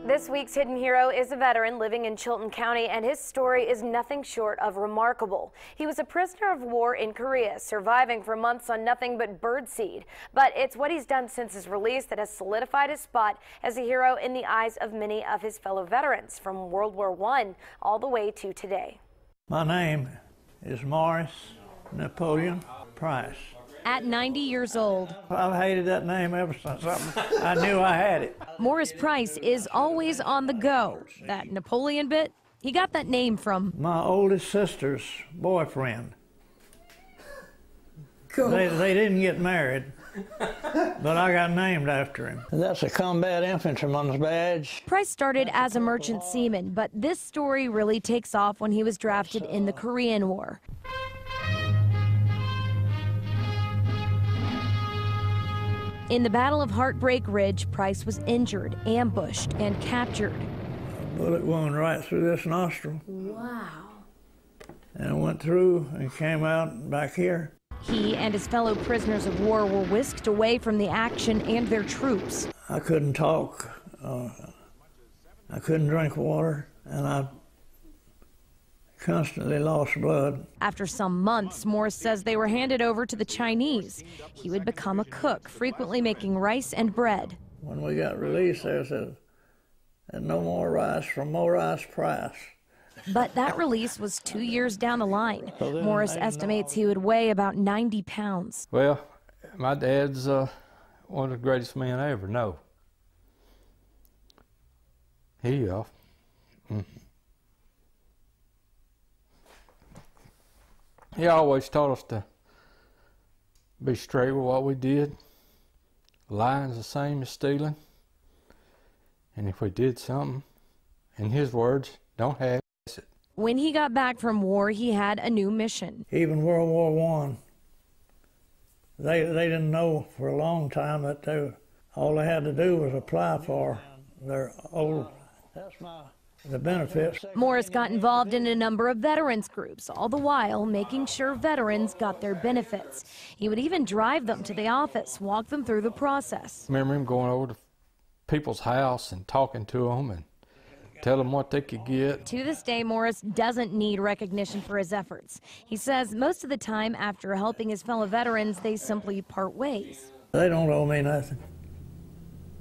This week's hidden hero is a veteran living in Chilton County, and his story is nothing short of remarkable. He was a prisoner of war in Korea, surviving for months on nothing but birdseed. But it's what he's done since his release that has solidified his spot as a hero in the eyes of many of his fellow veterans, from World War I all the way to today. My name is Morris Napoleon Price. At 90 years old, I've hated that name ever since I knew I had it. Morris Price is always on the go. That Napoleon bit, he got that name from my oldest sister's boyfriend. Cool. They didn't get married, but I got named after him. That's a combat infantryman's badge. Price started as a merchant seaman, but this story really takes off when he was drafted in the Korean War. In the Battle of Heartbreak Ridge, Price was injured, ambushed, and captured. A bullet wound right through this nostril. Wow. And it went through and came out back here. He and his fellow prisoners of war were whisked away from the action and their troops. I couldn't talk. I couldn't drink water, and I constantly lost blood. After some months, Morris says they were handed over to the Chinese. He would become a cook, frequently making rice and bread. When we got released, they said, no more rice from Morris Price. But that release was 2 years down the line. Morris estimates he would weigh about 90 pounds. Well, my dad's one of the greatest men I ever know. He always taught us to be straight with what we did. Lying's the same as stealing. And if we did something, in his words, don't have it. When he got back from war, he had a new mission. Even World War I, they didn't know for a long time that all they had to do was apply for their the benefits. Morris got involved in a number of veterans groups, all the while making sure veterans got their benefits. He would even drive them to the office, walk them through the process. Remember him going over to people's house and talking to them and tell them what they could get. To this day, Morris doesn't need recognition for his efforts. He says most of the time after helping his fellow veterans, they simply part ways. They don't owe me nothing.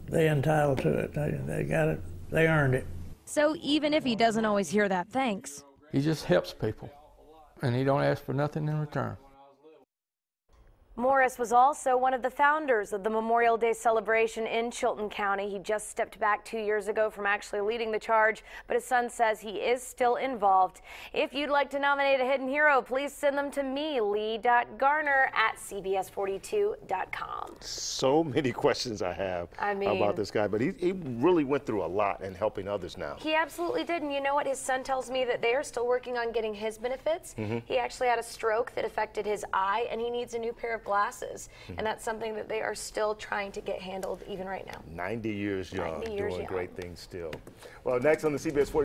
They're entitled to it. They got it. They earned it. So even if he doesn't always hear that thanks, he just helps people, and he don't ask for nothing in return. Morris was also one of the founders of the Memorial Day celebration in Chilton County. He just stepped back 2 years ago from actually leading the charge, but his son says he is still involved. If you'd like to nominate a hidden hero, please send them to me, lee.garner@cbs42.com. So many questions I have about this guy, but he really went through a lot in helping others now. He absolutely did, and you know what? His son tells me that they are still working on getting his benefits. He actually had a stroke that affected his eye, and he needs a new pair of glasses, and that's something that they are still trying to get handled even right now. 90 years young, 90 years doing young. great things still. Well, next on the CBS 40.